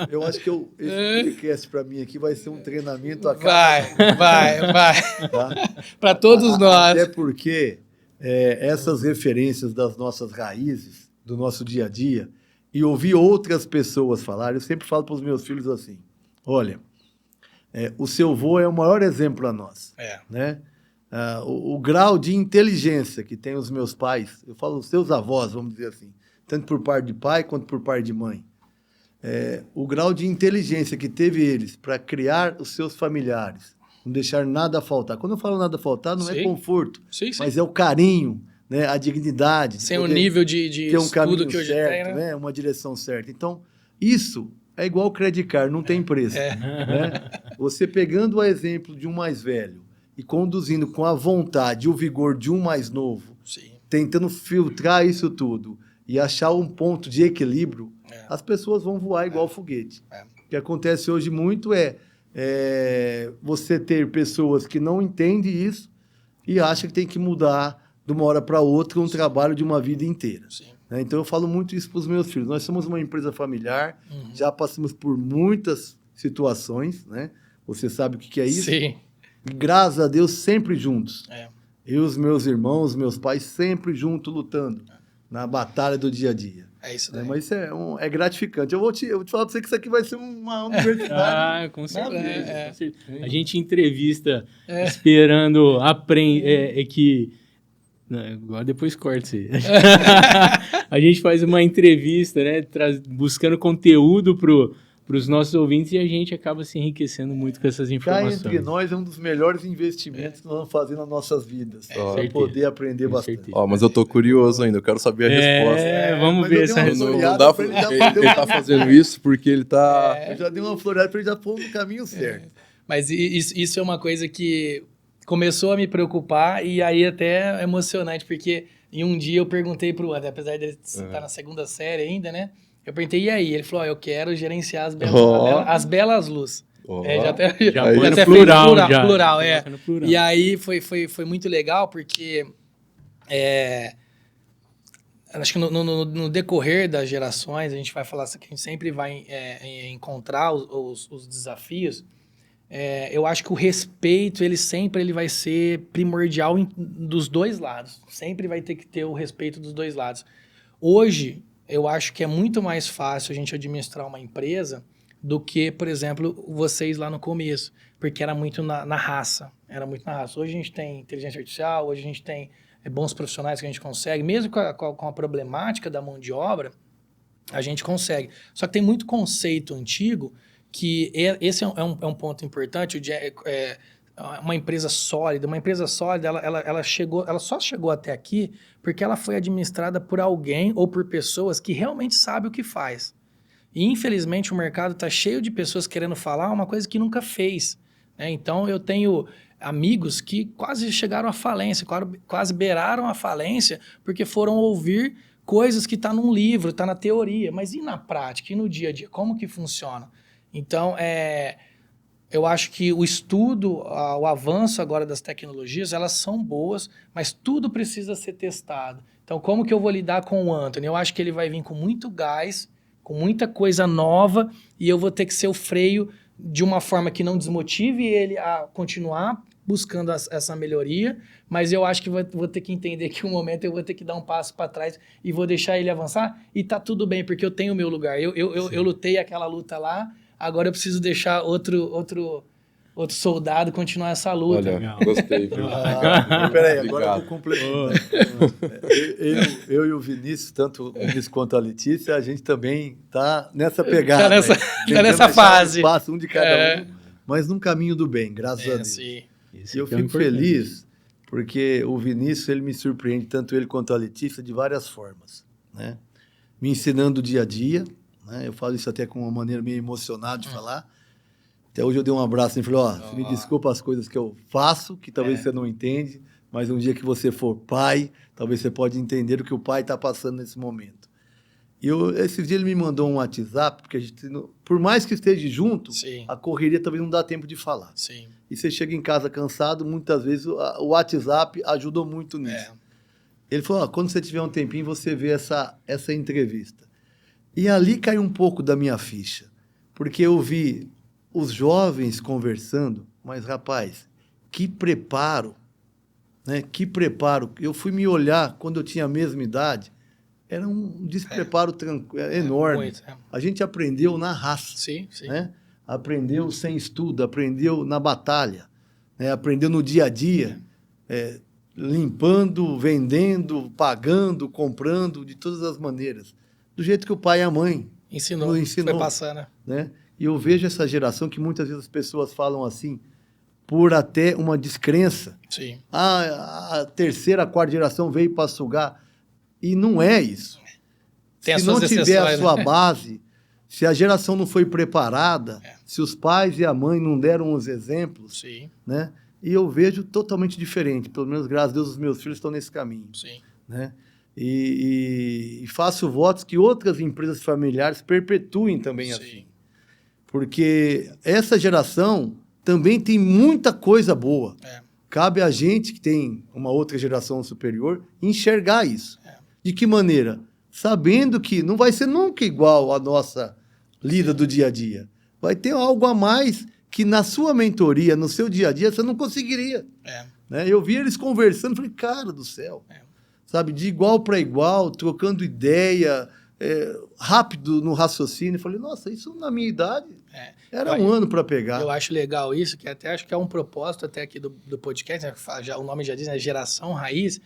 Eu acho que esse podcast para mim aqui vai ser um treinamento a cada vai. Tá? Para todos nós. Até porque essas referências das nossas raízes, do nosso dia a dia, e ouvir outras pessoas falar, eu sempre falo para os meus filhos assim, olha, o seu avô é o maior exemplo para nós. Né? O grau de inteligência que tem os meus pais, eu falo os seus avós, vamos dizer assim, tanto por parte de pai quanto por parte de mãe, o grau de inteligência que teve eles para criar os seus familiares, não deixar nada faltar. Quando eu falo nada faltar, não é conforto, mas é o carinho, né? A dignidade. Sem o nível de ter um estudo caminho que hoje certo, tem, né? Uma direção certa. Então, isso é igual o Credit Card, não tem preço. Né? Você pegando o exemplo de um mais velho e conduzindo com a vontade e o vigor de um mais novo, tentando filtrar isso tudo e achar um ponto de equilíbrio, as pessoas vão voar igual foguete. O que acontece hoje muito é você ter pessoas que não entendem isso e acham que tem que mudar de uma hora para outra um trabalho de uma vida inteira. Né? Então, eu falo muito isso para os meus filhos. Nós somos uma empresa familiar, já passamos por muitas situações, né? Você sabe o que é isso? Sim. E, graças a Deus, sempre juntos. Eu, os meus irmãos, meus pais, sempre juntos, lutando na batalha do dia a dia. É isso daí. Mas isso é gratificante. Eu vou te falar para você que isso aqui vai ser uma universidade. Com certeza. A gente entrevista esperando aprender que... Não, agora depois corta isso aí. A gente faz uma entrevista, né, buscando conteúdo para os nossos ouvintes e a gente acaba se enriquecendo muito com essas informações. Cá entre nós é um dos melhores investimentos que nós vamos fazer nas nossas vidas. Para poder aprender bastante. Mas eu tô curioso ainda, eu quero saber a resposta. Vamos ver essa resposta. Ele tá fazendo isso porque ele tá... Eu já dei uma floreada para ele já pôr no caminho certo. Mas isso é uma coisa que começou a me preocupar e aí até é emocionante, porque em um dia eu perguntei pro André, apesar dele estar na segunda série ainda, né? Eu perguntei, e aí? Ele falou, eu quero gerenciar as belas luzes. Já plural. E aí foi muito legal, porque acho que no decorrer das gerações, a gente vai falar que a gente sempre vai encontrar os desafios. Eu acho que o respeito, ele vai ser primordial dos dois lados. Sempre vai ter que ter o respeito dos dois lados. Hoje, eu acho que é muito mais fácil a gente administrar uma empresa do que, por exemplo, vocês lá no começo. Porque era muito na raça. Hoje a gente tem inteligência artificial, hoje a gente tem bons profissionais que a gente consegue. Mesmo com a problemática da mão de obra, a gente consegue. Só que tem muito conceito antigo que esse é um ponto importante. Uma empresa sólida, ela só chegou até aqui porque ela foi administrada por alguém ou por pessoas que realmente sabem o que faz. E, infelizmente, o mercado está cheio de pessoas querendo falar uma coisa que nunca fez. Né? Então, eu tenho amigos que quase chegaram à falência, quase beiraram a falência porque foram ouvir coisas que estão num livro, está na teoria. Mas e na prática, e no dia a dia? Como que funciona? Então, eu acho que o estudo, o avanço agora das tecnologias, elas são boas, mas tudo precisa ser testado. Então, como que eu vou lidar com o Anthony? Eu acho que ele vai vir com muito gás, com muita coisa nova, e eu vou ter que ser o freio de uma forma que não desmotive ele a continuar buscando essa melhoria, mas eu acho que vou ter que entender que um momento eu vou ter que dar um passo para trás e vou deixar ele avançar, e tá tudo bem, porque eu tenho o meu lugar. Eu lutei aquela luta lá, agora eu preciso deixar outro soldado continuar essa luta. Olha, gostei, viu? Peraí, agora eu vou complementar. Eu e o Vinícius, tanto o Vinícius quanto a Letícia, a gente também tá nessa pegada. Tá nessa fase. Espaço, um de cada um, mas num caminho do bem, graças a Deus. Sim. E eu fico feliz porque o Vinícius, ele me surpreende, tanto ele quanto a Letícia, de várias formas. Né? Me ensinando o dia a dia. Né? Eu falo isso até com uma maneira meio emocionada de falar. Até hoje eu dei um abraço e falei, você me desculpa as coisas que eu faço, que talvez você não entende, mas um dia que você for pai, talvez você pode entender o que o pai está passando nesse momento. Esses dias ele me mandou um WhatsApp, porque a gente, por mais que esteja junto, Sim. a correria também não dá tempo de falar. Sim. E você chega em casa cansado, muitas vezes o WhatsApp ajudou muito nisso. Ele falou, quando você tiver um tempinho, você vê essa entrevista. E ali caiu um pouco da minha ficha, porque eu vi os jovens conversando, mas, rapaz, que preparo, né? Que preparo. Eu fui me olhar quando eu tinha a mesma idade, era um despreparo enorme. Muito, A gente aprendeu na raça. Sim, sim. Né? Aprendeu sem estudo, aprendeu na batalha, né? Aprendeu no dia a dia, limpando, vendendo, pagando, comprando, de todas as maneiras. Do jeito que o pai e a mãe Ensinou. foi passando. Né? E eu vejo essa geração que muitas vezes as pessoas falam assim, por até uma descrença. Sim. A terceira, a quarta geração veio para sugar. E não é isso. Tem se não tiver a sua base, se a geração não foi preparada, se os pais e a mãe não deram os exemplos, Sim. Né? E eu vejo totalmente diferente. Pelo menos, graças a Deus, os meus filhos estão nesse caminho. Sim. Né? E faço votos que outras empresas familiares perpetuem também assim. Porque essa geração também tem muita coisa boa. Cabe a gente, que tem uma outra geração superior, enxergar isso. De que maneira? Sabendo que não vai ser nunca igual a nossa lida do dia a dia. Vai ter algo a mais que na sua mentoria, no seu dia a dia, você não conseguiria. Né? Eu vi eles conversando, falei, cara do céu. Sabe, de igual para igual, trocando ideia, rápido no raciocínio. Falei, nossa, isso na minha idade era um ano para pegar. Eu acho legal isso, que até acho que é um propósito até aqui do podcast, né? O nome já diz, né? Geração Raiz.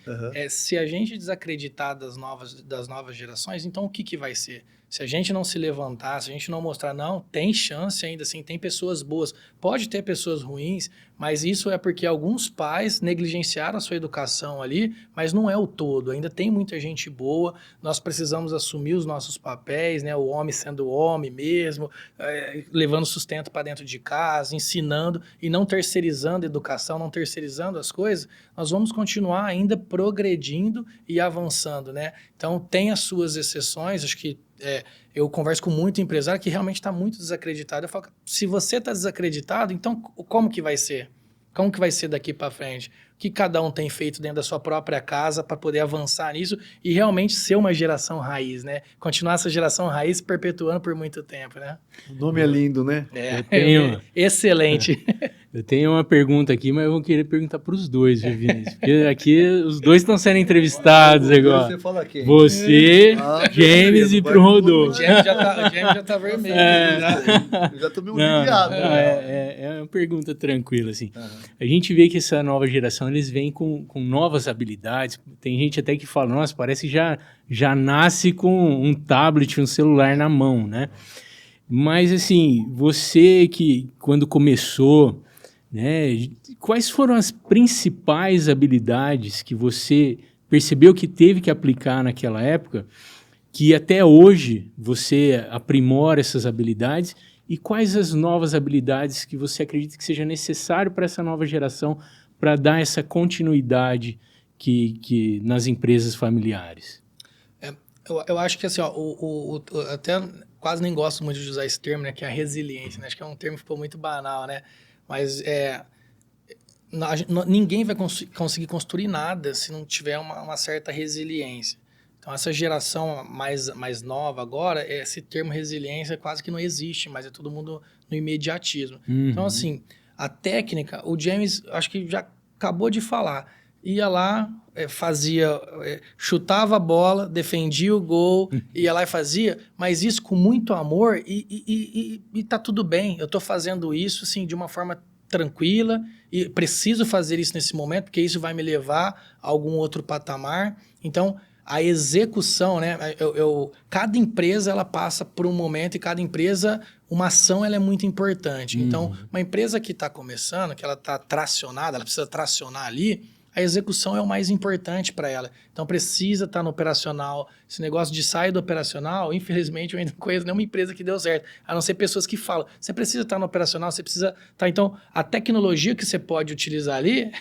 Se a gente desacreditar das novas gerações, então o que vai ser? Se a gente não se levantar, se a gente não mostrar, não, tem chance ainda assim, tem pessoas boas. Pode ter pessoas ruins, mas isso é porque alguns pais negligenciaram a sua educação ali, mas não é o todo. Ainda tem muita gente boa, nós precisamos assumir os nossos papéis, né? O homem sendo homem mesmo, levando sustento para dentro de casa, ensinando e não terceirizando a educação, não terceirizando as coisas, nós vamos continuar ainda progredindo e avançando, né? Então, tem as suas exceções, acho que eu converso com muito empresário que realmente está muito desacreditado. Eu falo, se você está desacreditado, então como que vai ser? Como que vai ser daqui para frente? O que cada um tem feito dentro da sua própria casa para poder avançar nisso e realmente ser uma geração raiz, né? Continuar essa geração raiz perpetuando por muito tempo, né? O nome é lindo, né? Excelente. Eu tenho uma pergunta aqui, mas eu vou querer perguntar para os dois, viu, Vinícius? Porque aqui os dois estão sendo entrevistados agora. Você fala quem? Você, James e pro Rodolfo. O James já tá vermelho. Eu já tô meio aliviado. É uma pergunta tranquila, assim. A gente vê que essa nova geração, eles vêm com novas habilidades. Tem gente até que fala, nossa, parece que já nasce com um tablet, um celular na mão, né? Mas, assim, você que, quando começou, né, quais foram as principais habilidades que você percebeu que teve que aplicar naquela época, que até hoje você aprimora essas habilidades, e quais as novas habilidades que você acredita que seja necessário para essa nova geração para dar essa continuidade que nas empresas familiares? Eu acho que assim, até quase nem gosto muito de usar esse termo, né, que é a resiliência, né? Acho que é um termo que ficou muito banal, né? Mas ninguém vai conseguir construir nada se não tiver uma certa resiliência. Então, essa geração mais nova agora, esse termo resiliência quase que não existe, mas é todo mundo no imediatismo. Então, assim, a técnica, o James, acho que já acabou de falar, ia lá, chutava a bola, defendia o gol, ia lá e fazia, mas isso com muito amor e tá tudo bem. Eu tô fazendo isso, assim, de uma forma tranquila e preciso fazer isso nesse momento, porque isso vai me levar a algum outro patamar. Então, a execução, né? Cada empresa, ela passa por um momento e cada empresa, uma ação, ela é muito importante. Então, uma empresa que está começando, que ela está tracionada, ela precisa tracionar ali, a execução é o mais importante para ela. Então, precisa estar no operacional. Esse negócio de sair do operacional, infelizmente, eu ainda não conheço nenhuma empresa que deu certo. A não ser pessoas que falam, você precisa estar no operacional, você precisa estar... Então, a tecnologia que você pode utilizar ali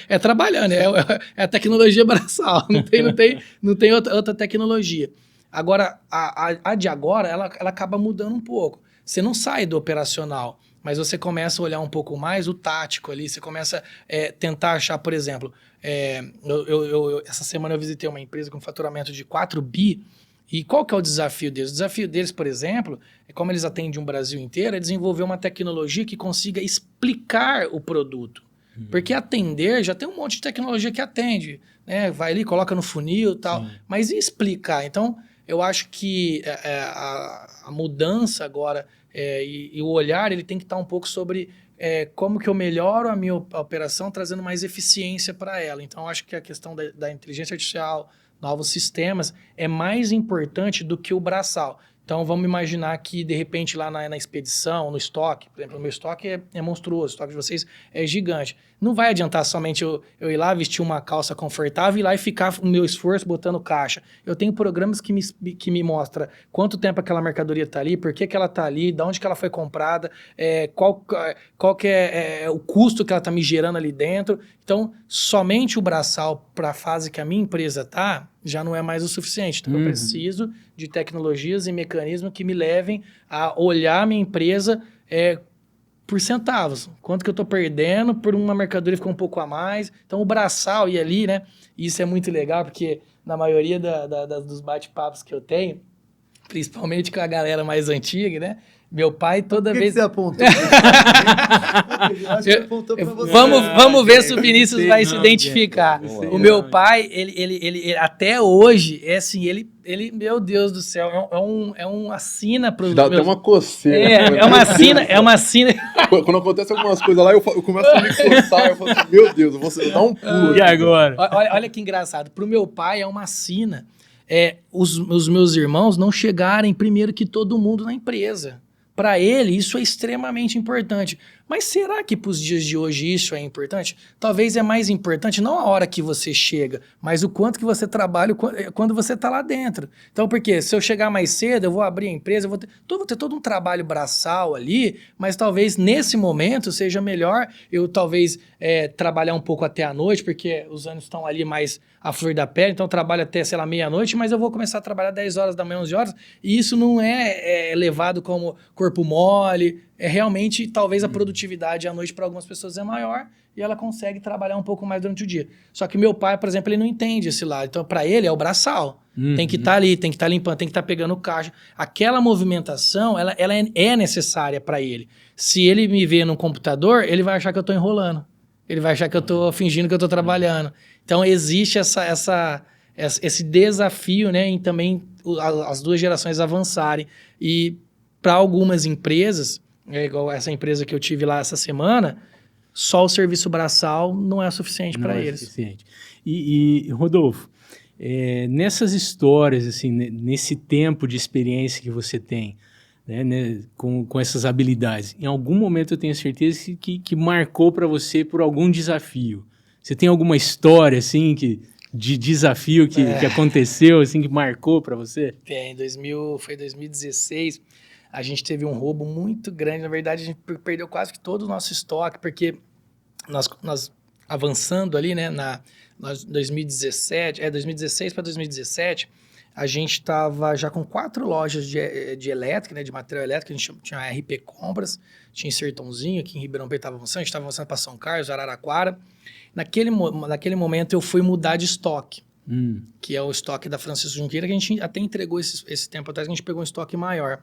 é trabalhando, é a tecnologia braçal, não tem outra tecnologia. Agora, a de agora, ela acaba mudando um pouco. Você não sai do operacional, mas você começa a olhar um pouco mais o tático ali, você começa a tentar achar, por exemplo, essa semana eu visitei uma empresa com faturamento de 4 bi, e qual que é o desafio deles? O desafio deles, por exemplo, é como eles atendem o Brasil inteiro, é desenvolver uma tecnologia que consiga explicar o produto. Porque atender, já tem um monte de tecnologia que atende, né? Vai ali, coloca no funil e tal, mas e explicar? Então, eu acho que a mudança agora e o olhar, ele tem que estar um pouco sobre como que eu melhoro a minha operação, trazendo mais eficiência para ela. Então, eu acho que a questão da inteligência artificial, novos sistemas, é mais importante do que o braçal. Então, vamos imaginar que, de repente, lá na expedição, no estoque, por exemplo, o meu estoque é monstruoso, o estoque de vocês é gigante. Não vai adiantar somente eu ir lá, vestir uma calça confortável, ir lá e ficar o meu esforço botando caixa. Eu tenho programas que me mostram quanto tempo aquela mercadoria está ali, por que ela está ali, de onde que ela foi comprada, qual que é o custo que ela está me gerando ali dentro. Então, somente o braçal para a fase que a minha empresa está, já não é mais o suficiente. Então, eu preciso de tecnologias e mecanismos que me levem a olhar a minha empresa por centavos. Quanto que eu estou perdendo por uma mercadoria ficar um pouco a mais. Então, o braçal e ali, né? Isso é muito legal, porque na maioria dos bate-papos que eu tenho, principalmente com a galera mais antiga, né? Meu pai toda vez... Por que você apontou? Acho que apontou pra você. Vamos ver se o Vinícius vai se identificar. O meu pai, ele até hoje, assim, ele, meu Deus do céu, é uma sina para os Dá até uma coceira. É uma sina. Quando acontece algumas coisas lá, eu começo a me coçar, eu falo assim, meu Deus, você dá um pulo. E agora? Olha que engraçado. Para o meu pai é uma sina. Os meus irmãos não chegarem primeiro que todo mundo na empresa. Para ele, isso é extremamente importante. Mas será que para os dias de hoje isso é importante? Talvez é mais importante não a hora que você chega, mas o quanto que você trabalha quando você está lá dentro. Então, porque se eu chegar mais cedo, eu vou abrir a empresa, eu vou ter todo um trabalho braçal ali, mas talvez nesse momento seja melhor eu talvez trabalhar um pouco até a noite, porque os anos estão ali mais à flor da pele, então eu trabalho até, sei lá, meia-noite, mas eu vou começar a trabalhar 10 horas da manhã, 11 horas, e isso não é levado como corpo mole, realmente, talvez a produtividade à noite para algumas pessoas é maior e ela consegue trabalhar um pouco mais durante o dia. Só que meu pai, por exemplo, ele não entende esse lado. Então, para ele, é o braçal. Tem que estar ali, tem que estar limpando, tem que estar pegando caixa. Aquela movimentação, ela é necessária para ele. Se ele me vê no computador, ele vai achar que eu estou enrolando. Ele vai achar que eu estou fingindo que eu estou trabalhando. Então, existe esse desafio, né, em também as duas gerações avançarem. E para algumas empresas, igual essa empresa que eu tive lá essa semana, só o serviço braçal não é suficiente para eles. Suficiente. E Rodolfo, nessas histórias, assim, nesse tempo de experiência que você tem, né, com essas habilidades, em algum momento eu tenho certeza que marcou para você por algum desafio. Você tem alguma história assim de desafio que aconteceu, assim, que marcou para você? Foi 2016. A gente teve um roubo muito grande. Na verdade, a gente perdeu quase que todo o nosso estoque, porque nós avançando ali, né, 2016 para 2017, a gente estava já com 4 lojas de elétrica, né, de material elétrico. A gente tinha a RP Compras, tinha em Sertãozinho, aqui em Ribeirão Preto estava avançando, a gente estava avançando para São Carlos, Araraquara. Naquele momento, eu fui mudar de estoque, que é o estoque da Francisco Junqueira, que a gente até entregou esse tempo atrás, que a gente pegou um estoque maior.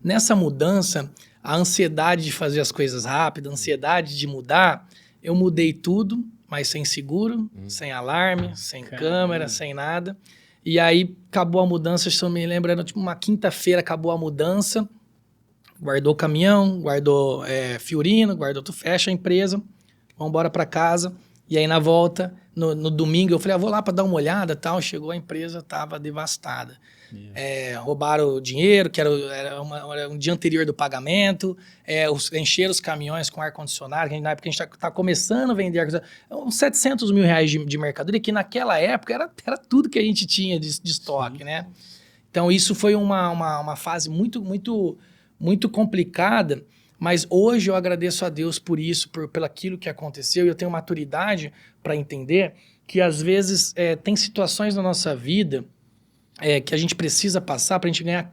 Nessa mudança, a ansiedade de fazer as coisas rápido, a ansiedade de mudar, eu mudei tudo, mas sem seguro, sem alarme, sem câmera, sem nada. E aí, acabou a mudança, se eu me lembro, era tipo uma quinta-feira, acabou a mudança, guardou o caminhão, guardou fiorino, guardou tudo, fecha a empresa, vamos embora para casa. E aí, na volta, no domingo, eu falei, vou lá para dar uma olhada, tal. Chegou a empresa, estava devastada. Roubaram o dinheiro, que era um dia anterior do pagamento, encheram os caminhões com ar-condicionado, na época a gente está começando a vender uns 700 mil reais de mercadoria, que naquela época era tudo que a gente tinha de estoque, né? Então, isso foi uma fase muito, muito, muito complicada, mas hoje eu agradeço a Deus por isso, pelo aquilo que aconteceu, e eu tenho maturidade para entender que, às vezes, tem situações na nossa vida que a gente precisa passar para a gente ganhar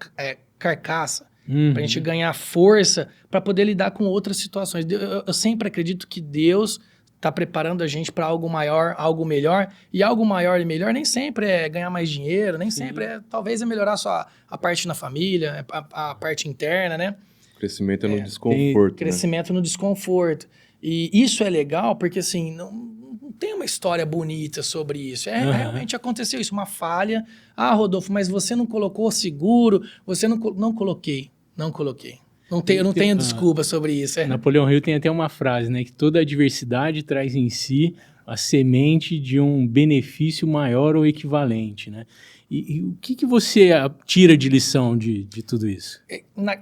carcaça, para a gente ganhar força, para poder lidar com outras situações. Eu sempre acredito que Deus está preparando a gente para algo maior, algo melhor, e algo maior e melhor nem sempre é ganhar mais dinheiro, nem sempre talvez é melhorar só a parte na família, a parte interna, né? Crescimento é no desconforto. Crescimento no desconforto. E isso é legal porque, assim, não tem uma história bonita sobre isso. Realmente aconteceu isso, uma falha. Ah, Rodolfo, mas você não colocou seguro, você não coloquei. Eu não tenho desculpa sobre isso. Napoleão Hill tem até uma frase, né? Que toda adversidade traz em si a semente de um benefício maior ou equivalente, né? E o que você tira de lição de tudo isso?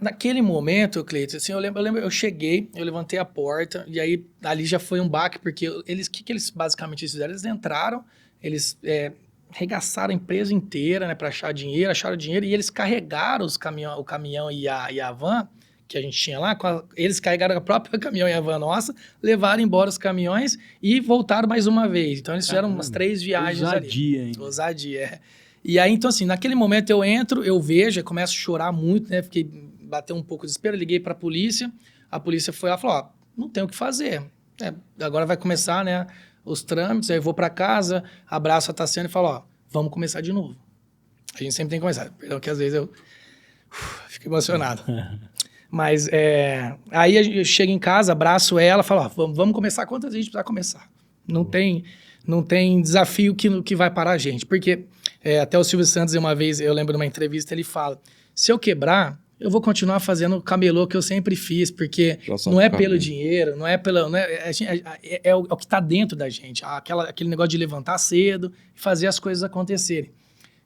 Naquele momento, Cleiton, assim, eu lembro, eu cheguei, eu levantei a porta, e aí ali já foi um baque, porque o que eles basicamente fizeram? Eles entraram, eles arregaçaram a empresa inteira, né, para acharam dinheiro, e eles carregaram o caminhão e a van que a gente tinha lá, eles carregaram a própria caminhão e a van nossa, levaram embora os caminhões e voltaram mais uma vez. Então eles fizeram umas 3 viagens ousadia ali. Ainda. Ousadia, E aí, então assim, naquele momento eu entro, eu vejo, eu começo a chorar muito, né? Bateu um pouco de desespero, liguei pra polícia, a polícia foi lá e falou, não tem o que fazer. Agora vai começar, né, os trâmites, aí eu vou pra casa, abraço a Tassiana e falo, vamos começar de novo. A gente sempre tem que começar. Perdão que às vezes eu fico emocionado. Mas aí eu chego em casa, abraço ela, falo, vamos começar quantas a gente precisar começar. Não tem desafio que vai parar a gente. Porque até o Silvio Santos, uma vez, eu lembro de uma entrevista, ele fala, se eu quebrar, eu vou continuar fazendo o camelô que eu sempre fiz, porque não é pelo dinheiro, não é o que está dentro da gente, aquele negócio de levantar cedo e fazer as coisas acontecerem.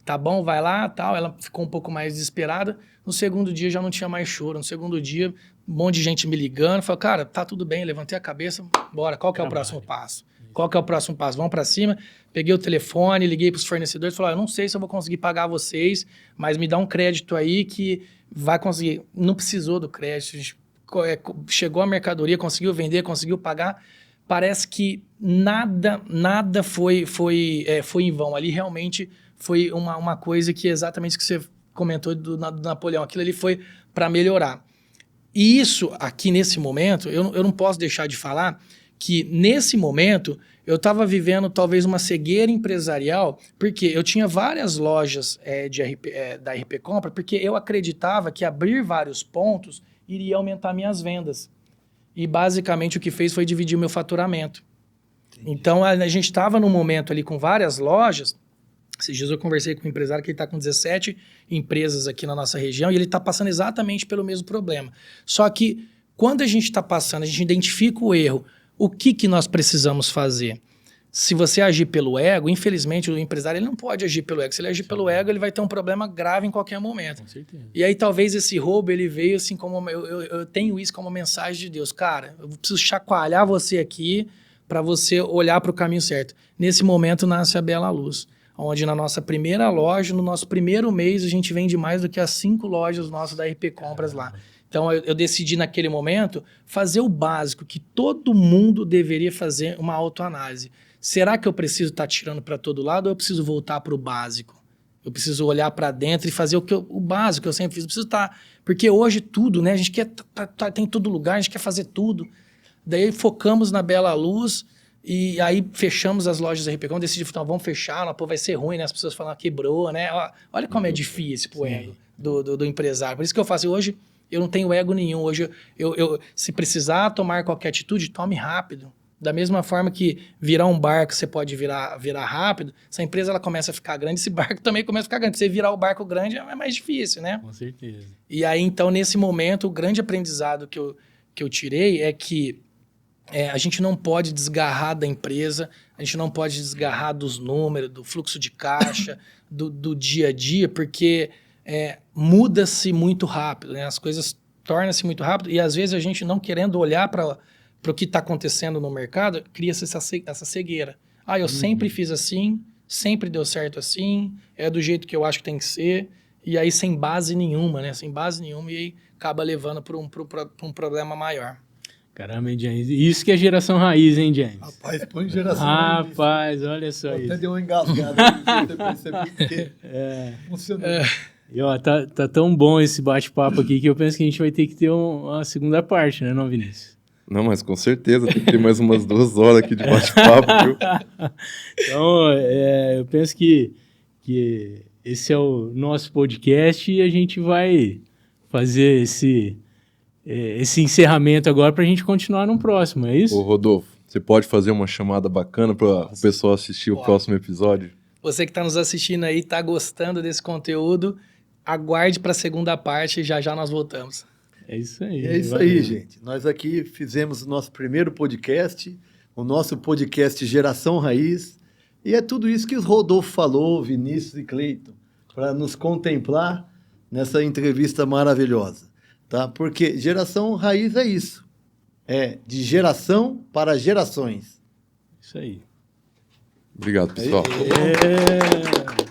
Tá bom, vai lá, tal. Ela ficou um pouco mais desesperada. No segundo dia já não tinha mais choro. No segundo dia, um monte de gente me ligando. Falei, cara, tá tudo bem. Levantei a cabeça, bora. Qual que é o próximo passo? Vamos pra cima. Peguei o telefone, liguei pros fornecedores. Falei, eu não sei se eu vou conseguir pagar vocês, mas me dá um crédito aí que vai conseguir. Não precisou do crédito. Chegou a mercadoria, conseguiu vender, conseguiu pagar. Parece que nada foi em vão. Ali realmente foi uma coisa que exatamente que você comentou do Napoleão. Aquilo ali foi para melhorar. E isso, aqui nesse momento, eu não posso deixar de falar que nesse momento eu estava vivendo talvez uma cegueira empresarial, porque eu tinha várias lojas da RP Compra, porque eu acreditava que abrir vários pontos iria aumentar minhas vendas. E basicamente o que fez foi dividir o meu faturamento. Entendi. Então a gente estava num momento ali com várias lojas. Esses dias eu conversei com um empresário que ele está com 17 empresas aqui na nossa região e ele está passando exatamente pelo mesmo problema. Só que quando a gente está passando, a gente identifica o erro, o que nós precisamos fazer? Se você agir pelo ego, infelizmente o empresário ele não pode agir pelo ego. Se ele agir pelo ego, ele vai ter um problema grave em qualquer momento. Com certeza. E aí talvez esse roubo ele veio assim como... Eu tenho isso como mensagem de Deus. Cara, eu preciso chacoalhar você aqui para você olhar para o caminho certo. Nesse momento nasce a Bela Luz, onde na nossa primeira loja, no nosso primeiro mês, a gente vende mais do que as 5 lojas nossas da RP Compras lá. Então eu decidi naquele momento fazer o básico, que todo mundo deveria fazer uma autoanálise. Será que eu preciso estar tirando para todo lado ou eu preciso voltar para o básico? Eu preciso olhar para dentro e fazer o básico que eu sempre fiz. Eu preciso estar... Porque hoje tudo, né? A gente quer tem em todo lugar, a gente quer fazer tudo. Daí focamos na Bela Luz e aí fechamos as lojas da RP Compra. Decidimos, então, vamos fechar, pô, vai ser ruim, né? As pessoas falam, quebrou, né? Olha como é difícil pro ego do empresário. Por isso que eu faço hoje, eu não tenho ego nenhum. Hoje, se precisar tomar qualquer atitude, tome rápido. Da mesma forma que virar um barco você pode virar rápido, se a empresa ela começa a ficar grande, esse barco também começa a ficar grande. Você virar o barco grande é mais difícil, né? Com certeza. E aí, então, nesse momento, o grande aprendizado que eu tirei é que a gente não pode desgarrar da empresa, a gente não pode desgarrar dos números, do fluxo de caixa, do dia a dia, porque muda-se muito rápido, né? As coisas tornam-se muito rápido e, às vezes, a gente não querendo olhar para o que está acontecendo no mercado, cria-se essa cegueira. Eu sempre fiz assim, sempre deu certo assim, é do jeito que eu acho que tem que ser, e aí sem base nenhuma, né? Sem base nenhuma, e aí acaba levando para um problema maior. Caramba, hein, James? Isso que é geração raiz, hein, James? Rapaz, põe geração raiz. Rapaz, olha só isso. Até deu uma engasgada aqui, você percebeu que funcionou. E ó, tá tão bom esse bate-papo aqui que eu penso que a gente vai ter que ter uma segunda parte, né, não, Vinícius? Não, mas com certeza, tem que ter mais umas 2 horas aqui de bate-papo, viu? Então, eu penso que esse é o nosso podcast e a gente vai fazer esse encerramento agora para a gente continuar no próximo, é isso? Ô, Rodolfo, você pode fazer uma chamada bacana para o pessoal assistir o próximo episódio? Você que está nos assistindo aí, está gostando desse conteúdo, aguarde para a segunda parte, já já nós voltamos. É isso aí. É isso aí, gente. Nós aqui fizemos o nosso primeiro podcast, o nosso podcast Geração Raiz, e é tudo isso que o Rodolfo falou, Vinícius e Cleiton, para nos contemplar nessa entrevista maravilhosa, tá? Porque Geração Raiz é isso, é de geração para gerações. Isso aí. Obrigado, pessoal. É.